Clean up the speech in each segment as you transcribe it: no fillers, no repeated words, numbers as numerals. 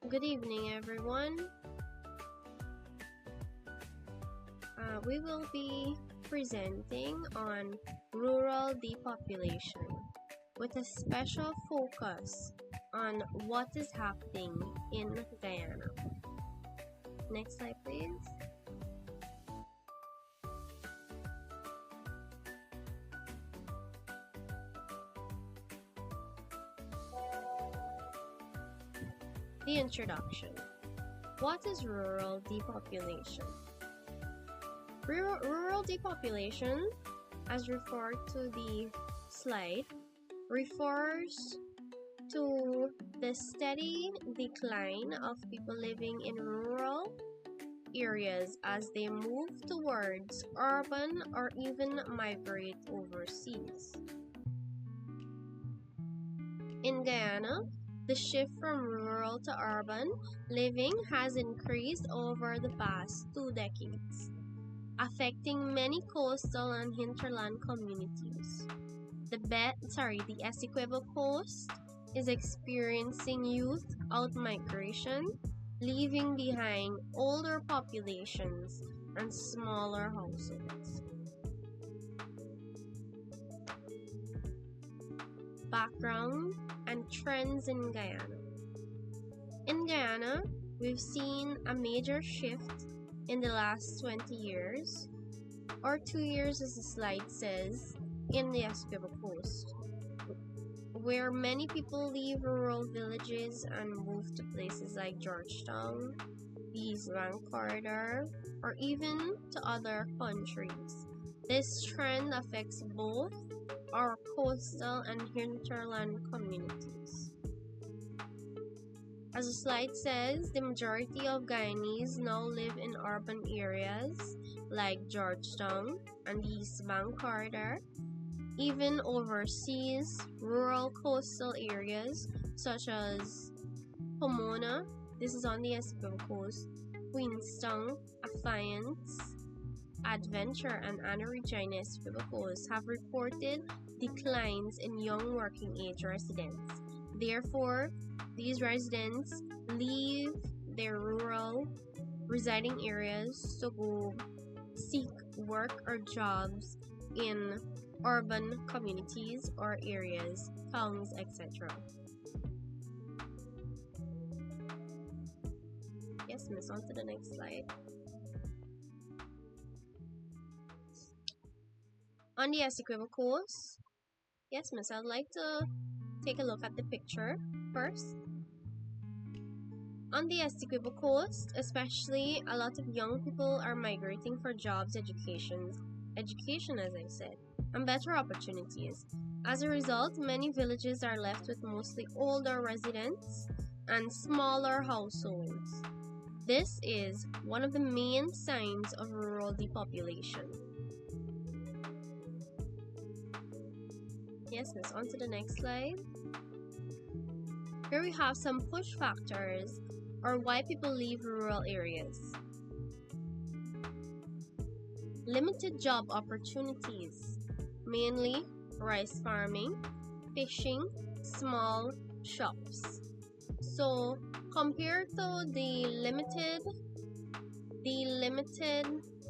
Good evening, everyone. We will be presenting on rural depopulation with a special focus on what is happening in Guyana. Next slide, please. The introduction. What is rural depopulation? Rural depopulation, as referred to the slide, refers to the steady decline of people living in rural areas as they move towards urban or even migrate overseas. In Guyana, the shift from rural to urban living has increased over the past 2 decades, affecting many coastal and hinterland communities. The Essequibo Coast is experiencing youth outmigration, leaving behind older populations and smaller households. Background and trends in Guyana. In Guyana, we've seen a major shift in the last 20 years, or 2 years as the slide says, in the Essequibo Coast, where many people leave rural villages and move to places like Georgetown, the East Bank Corridor, or even to other countries. This trend affects both our coastal and hinterland communities. As the slide says, the majority of Guyanese now live in urban areas like Georgetown and the East Bank Corridor, even overseas rural coastal areas such as Pomona, this is on the Essequibo Coast, Queenstown, Affiance, Adventure, and Anna Regina Essequibo Coast have reported declines in young working age residents. Therefore, these residents leave their rural residing areas to go seek work or jobs in urban communities or areas, towns, etc. Yes, miss, on to the next slide. On the Essequibo Coast, yes, miss, I'd like to take a look at the picture first. On the Essequibo Coast, especially, a lot of young people are migrating for jobs, education, as I said, and better opportunities. As a result, many villages are left with mostly older residents and smaller households. This is one of the main signs of rural depopulation. Yes, miss, on to the next slide. Here we have some push factors or why people leave rural areas. Limited job opportunities, mainly rice farming, fishing, small shops. So compared to the limited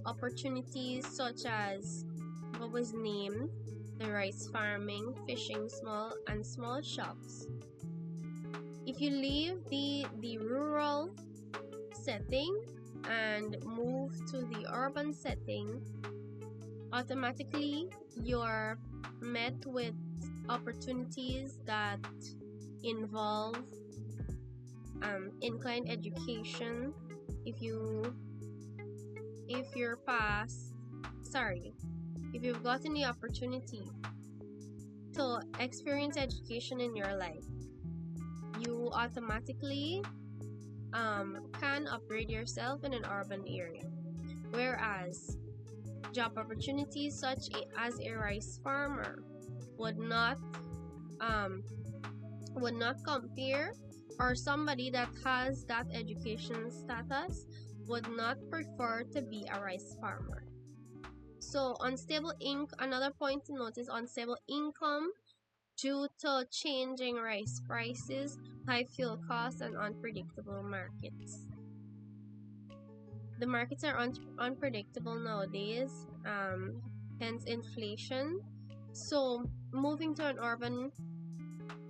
opportunities such as what was named, the rice farming, fishing, small shops, if you leave the rural setting and move to the urban setting, automatically you're met with opportunities that involve inclined education. If you've gotten the opportunity to experience education in your life, you automatically can upgrade yourself in an urban area. Whereas job opportunities such as a rice farmer would not compare, or somebody that has that education status would not prefer to be a rice farmer. So another point to note is unstable income due to changing rice prices, high fuel costs, and unpredictable markets. The markets are unpredictable nowadays, hence inflation. So, moving to an urban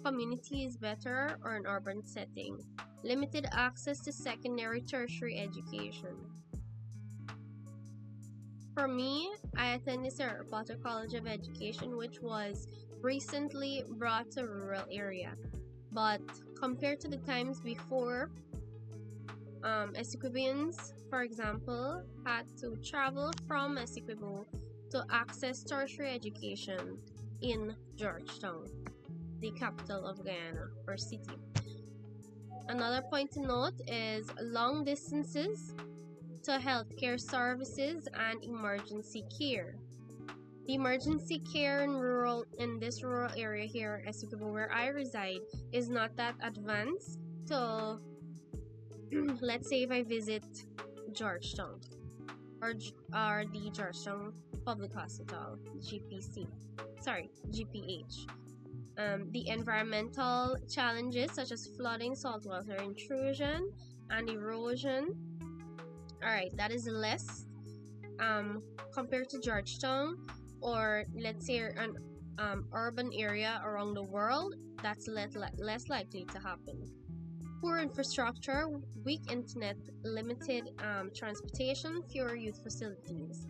community is better, or an urban setting. Limited access to secondary, tertiary education. For me, I attended Sarah Potter College of Education, which was recently brought to rural area. But compared to the times before, Essequiboans, for example, had to travel from Essequibo to access tertiary education in Georgetown, the capital of Guyana, or city. Another point to note is long distances to healthcare services and emergency care. The emergency care in this rural area here, Essequibo, where I reside, is not that advanced. So, let's say if I visit Georgetown or the Georgetown Public Hospital, GPH. The environmental challenges such as flooding, saltwater intrusion, and erosion. Alright, that is less compared to Georgetown, or let's say an urban area around the world. That's less likely to happen. Poor infrastructure, weak internet, limited transportation, fewer youth facilities.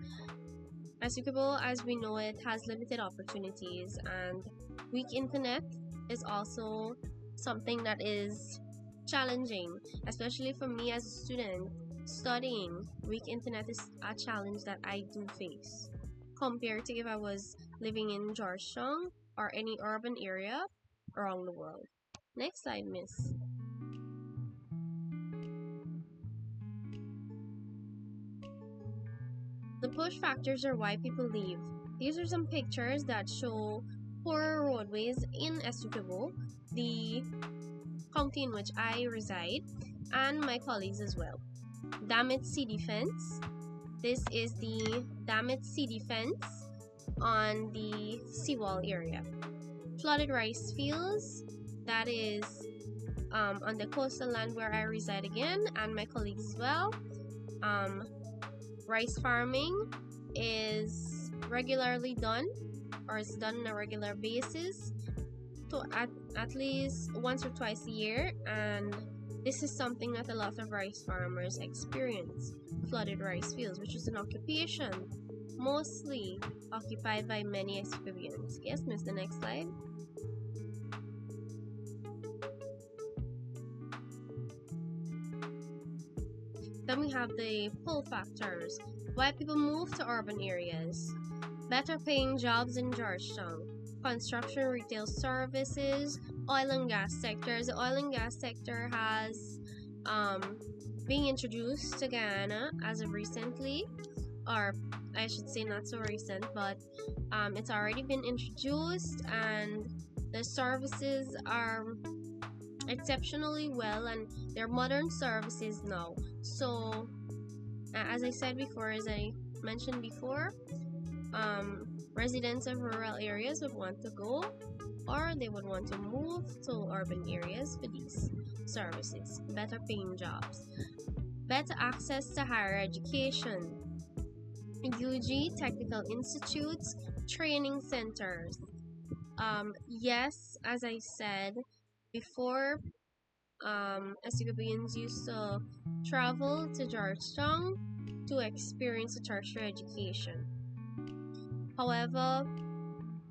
Essequibo, as we know it, has limited opportunities, and weak internet is also something that is challenging, especially for me as a student studying. Weak internet is a challenge that I do face compared to if I was living in Georgetown or any urban area around the world. Next slide, miss. The push factors are why people leave. These are some pictures that show poor roadways in Essequibo, the county in which I reside, and my colleagues as well. Damaged sea defense. This is the damaged sea defense on the seawall area. Flooded rice fields. That is on the coastal land where I reside again, and my colleagues as well. Rice farming is regularly done, or is done on a regular basis, so at least once or twice a year, and this is something that a lot of rice farmers experience. Flooded rice fields, which is an occupation mostly occupied by many Essequiboans. Yes, miss, the next slide. Then we have the pull factors. Why people move to urban areas. Better paying jobs in Georgetown. Construction, retail services, oil and gas sectors. The oil and gas sector has being introduced to Guyana as of recently, or I should say not so recent, but it's already been introduced, and the services are exceptionally well, and they're modern services now. So as I said before, as I mentioned before, residents of rural areas would want to go, or they would want to move to urban areas for these services. Better paying jobs, better access to higher education, UG, technical institutes, training centers. Yes, as I said before, Essequiboans used to travel to Georgetown to experience a tertiary education. However,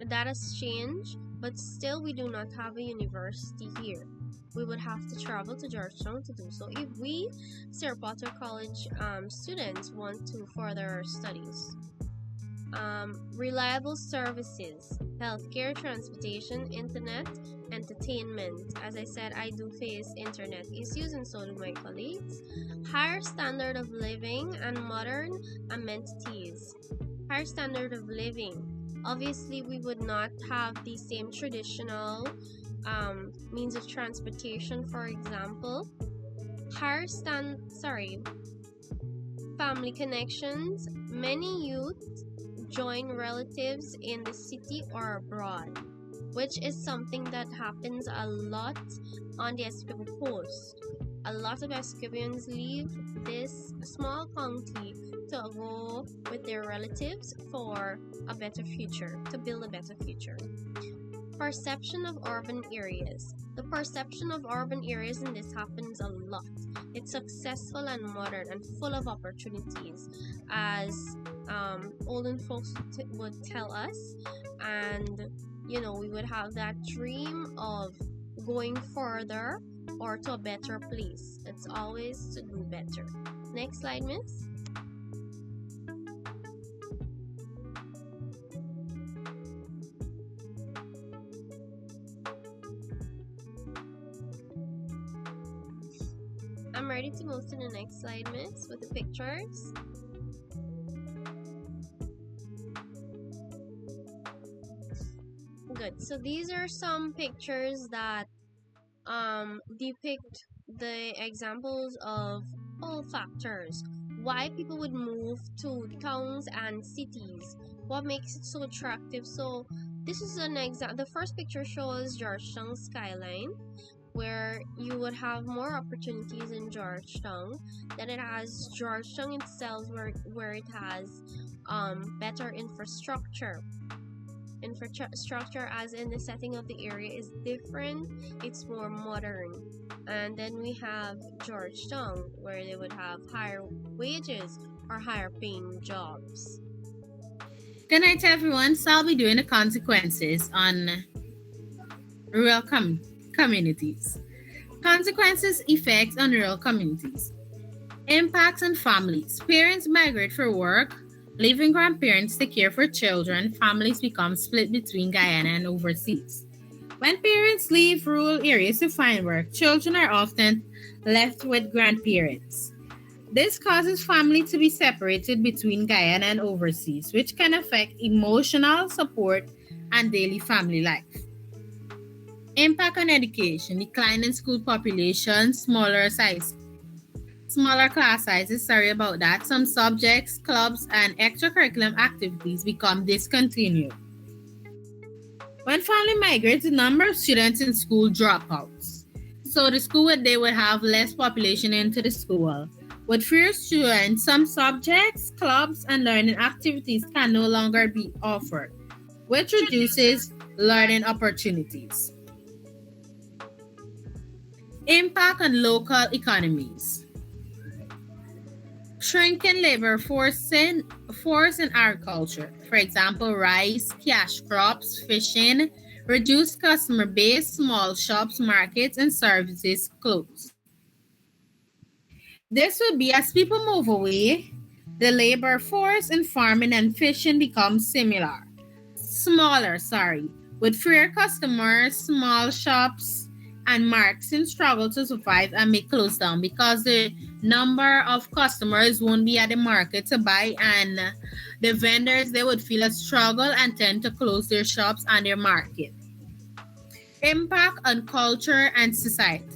that has changed, but still we do not have a university here. We would have to travel to Georgetown to do so if we, Sarah Potter College students, want to further our studies. Reliable services, healthcare, transportation, internet, entertainment. As I said, I do face internet issues, and so do my colleagues. Higher standard of living and modern amenities. Higher standard of living. Obviously, we would not have the same traditional means of transportation, for example. Family connections. Many youth join relatives in the city or abroad. which is something that happens a lot on the Essequibo coast. A lot of Essequibians leave this small county to go with their relatives for a better future, to build a better future. Perception of urban areas. The perception of urban areas in this happens a lot. It's successful and modern and full of opportunities, as olden folks would tell us. And we would have that dream of going further or to a better place. It's always to do better. Next slide, miss. I'm ready to move to the next slide, miss, with the pictures. Good. So these are some pictures that depict the examples of all factors. Why people would move to towns and cities. What makes it so attractive? So this is an example. The first picture shows Georgetown skyline, where you would have more opportunities in Georgetown than it has Georgetown itself, where it has better infrastructure. Infrastructure, as in the setting of the area, is different. It's more modern. And then we have Georgetown, where they would have higher wages or higher paying jobs. Good night, everyone. So I'll be doing the consequences on rural communities. Consequences, effects on rural communities. Impacts on families. Parents migrate for work, leaving grandparents to care for children. Families become split between Guyana and overseas. When parents leave rural areas to find work, children are often left with grandparents. This causes families to be separated between Guyana and overseas, which can affect emotional support and daily family life. Impact on education. Decline in school population, smaller class sizes, some subjects, clubs, and extracurricular activities become discontinued. When family migrates, the number of students in school drop out. So the school they would have less population into the school. With fewer students, some subjects, clubs, and learning activities can no longer be offered, which reduces learning opportunities. Impact on local economies. Shrinking labor force in agriculture. For example, rice, cash crops, fishing, reduced customer base, small shops, markets, and services close. This would be as people move away, the labor force in farming and fishing becomes smaller, with fewer customers, small shops and markets struggle to survive and may close down because the number of customers won't be at the market to buy, and the vendors, they would feel a struggle and tend to close their shops and their market. Impact on culture and society.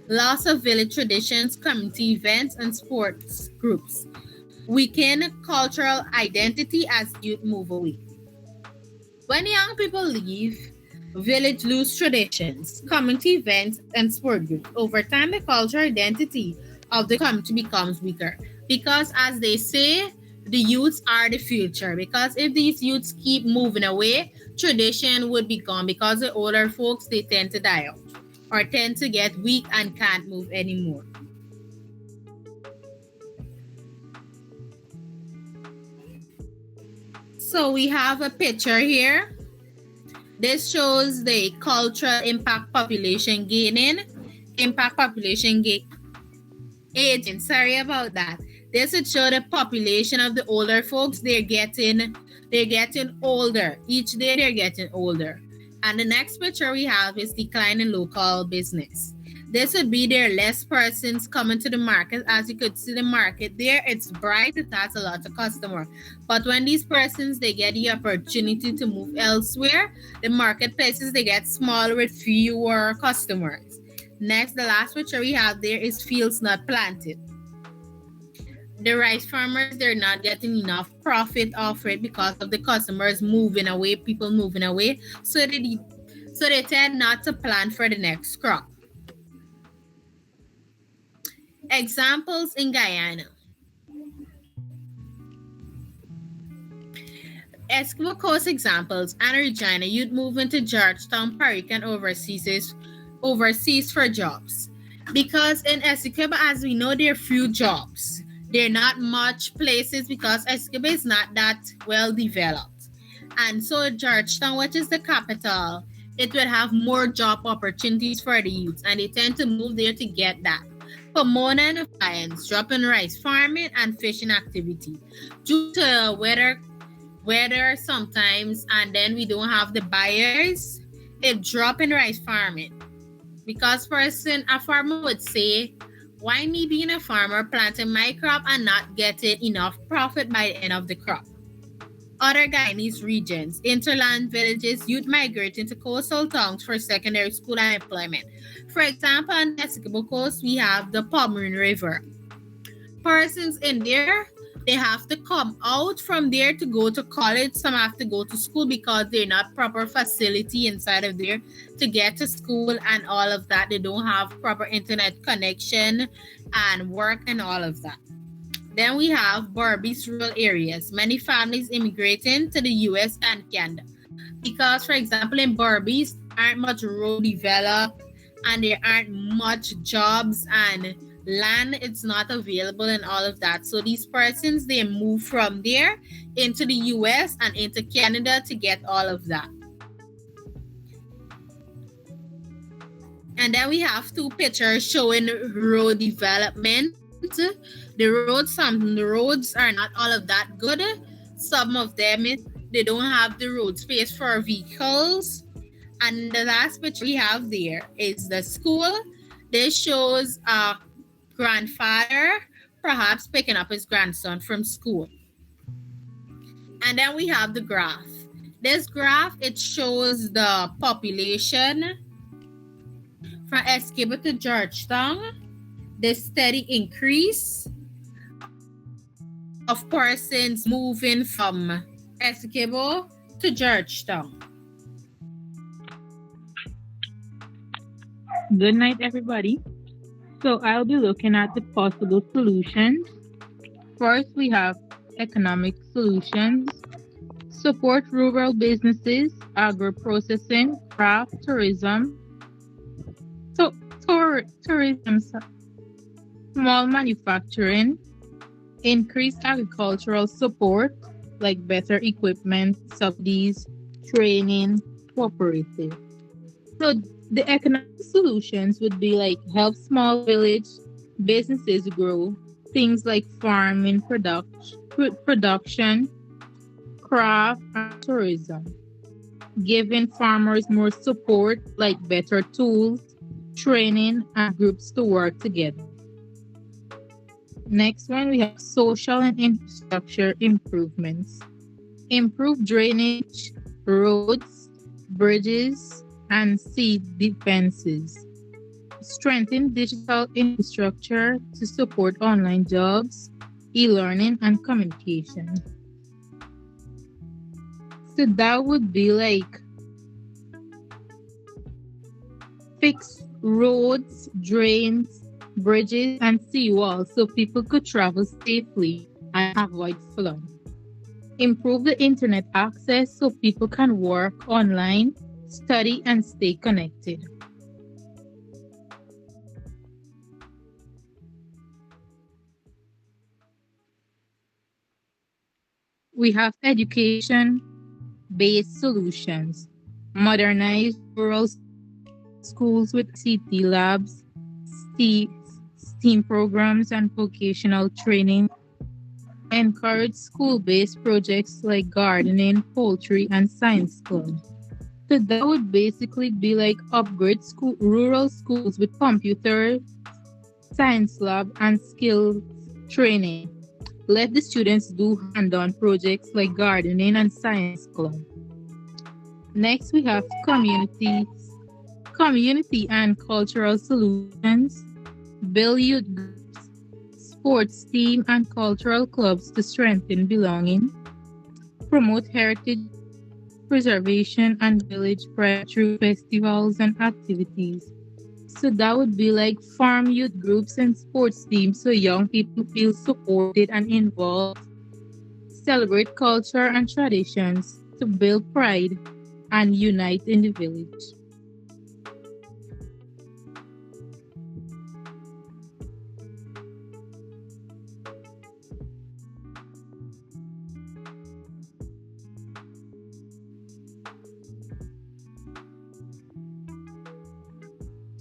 Loss of village traditions, community events, and sports groups. Weaken cultural identity as youth move away. When young people leave, village lose traditions, community events, and sport groups. Over time, the cultural identity of the community becomes weaker because, as they say, the youths are the future. Because if these youths keep moving away, tradition would be gone because the older folks, they tend to die out or tend to get weak and can't move anymore. So we have a picture here. This shows the cultural impact population gaining, aging. Sorry about that. This would show the population of the older folks. They're getting older. Each day they're getting older. And the next picture we have is decline in local business. This would be there less persons coming to the market. As you could see the market there, it's bright, it has a lot of customers. But when these persons, they get the opportunity to move elsewhere, the marketplaces, they get smaller with fewer customers. Next, the last picture we have there is fields not planted. The rice farmers, they're not getting enough profit off it because of the customers moving away, people moving away. So so they tend not to plan for the next crop. Examples in Guyana. Essequibo Coast examples, Anna Regina, youth move into Georgetown, Parique, and overseas for jobs. Because in Essequibo, as we know, there are few jobs. There are not much places because Essequibo is not that well developed. And so Georgetown, which is the capital, it will have more job opportunities for the youths, and they tend to move there to get that. Pomona and Defiance, drop in rice farming and fishing activity. Due to weather sometimes, and then we don't have the buyers, it drop in rice farming. Because a farmer would say, why me being a farmer planting my crop and not getting enough profit by the end of the crop? Other Guyanese regions, interland villages, youth migrating to coastal towns for secondary school and employment. For example, on the Essequibo Coast, we have the Pomeroon River. Persons in there, they have to come out from there to go to college. Some have to go to school because they're not proper facility inside of there to get to school and all of that. They don't have proper internet connection and work and all of that. Then we have Berbice rural areas. Many families immigrating to the US and Canada. Because, for example, in Berbice, there aren't much road developed and there aren't much jobs and land it's not available and all of that. So these persons, they move from there into the US and into Canada to get all of that. And then we have two pictures showing road development. Some roads are not all of that good. Some of them, they don't have the road space for vehicles. And the last picture we have there is the school. This shows a grandfather perhaps picking up his grandson from school. And then we have the graph. This graph, it shows the population from Essequibo to Georgetown, the steady increase of persons moving from Essequibo to Georgetown. Good night, everybody. So I'll be looking at the possible solutions. First, we have economic solutions. Support rural businesses, agro-processing, craft, tourism. So tourism, small manufacturing, increased agricultural support, like better equipment, subsidies, training, cooperative. So the economic solutions would be like help small village businesses grow, things like farming, production, craft, and tourism. Giving farmers more support, like better tools, training, and groups to work together. Next one, we have social and infrastructure improvements. Improve drainage, roads, bridges, and sea defenses. Strengthen digital infrastructure to support online jobs, e-learning, and communication. So that would be like fix roads, drains, bridges, and seawalls so people could travel safely and avoid flood. Improve the internet access so people can work online, study, and stay connected. We have education-based solutions. Modernize rural schools with CT labs, STEAM programs, and vocational training. Encourage school-based projects like gardening, poultry, and science clubs. So that would basically be like upgrade rural schools with computers, science lab, and skills training. Let the students do hand-on projects like gardening and science club. Next, we have community and cultural solutions. Build youth groups, sports team, and cultural clubs to strengthen belonging. Promote heritage preservation and village pride through festivals and activities. So that would be like farm youth groups and sports teams so young people feel supported and involved, celebrate culture and traditions to build pride and unite in the village.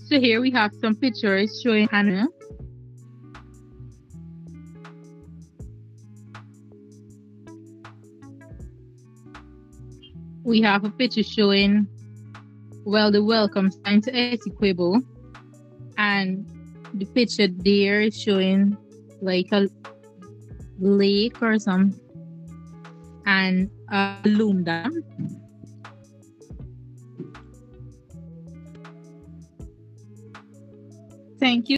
So here we have some pictures showing Anna. We have a picture showing, well, the welcome sign to Essequibo. And the picture there is showing like a lake or something and a loom dam. Thank you.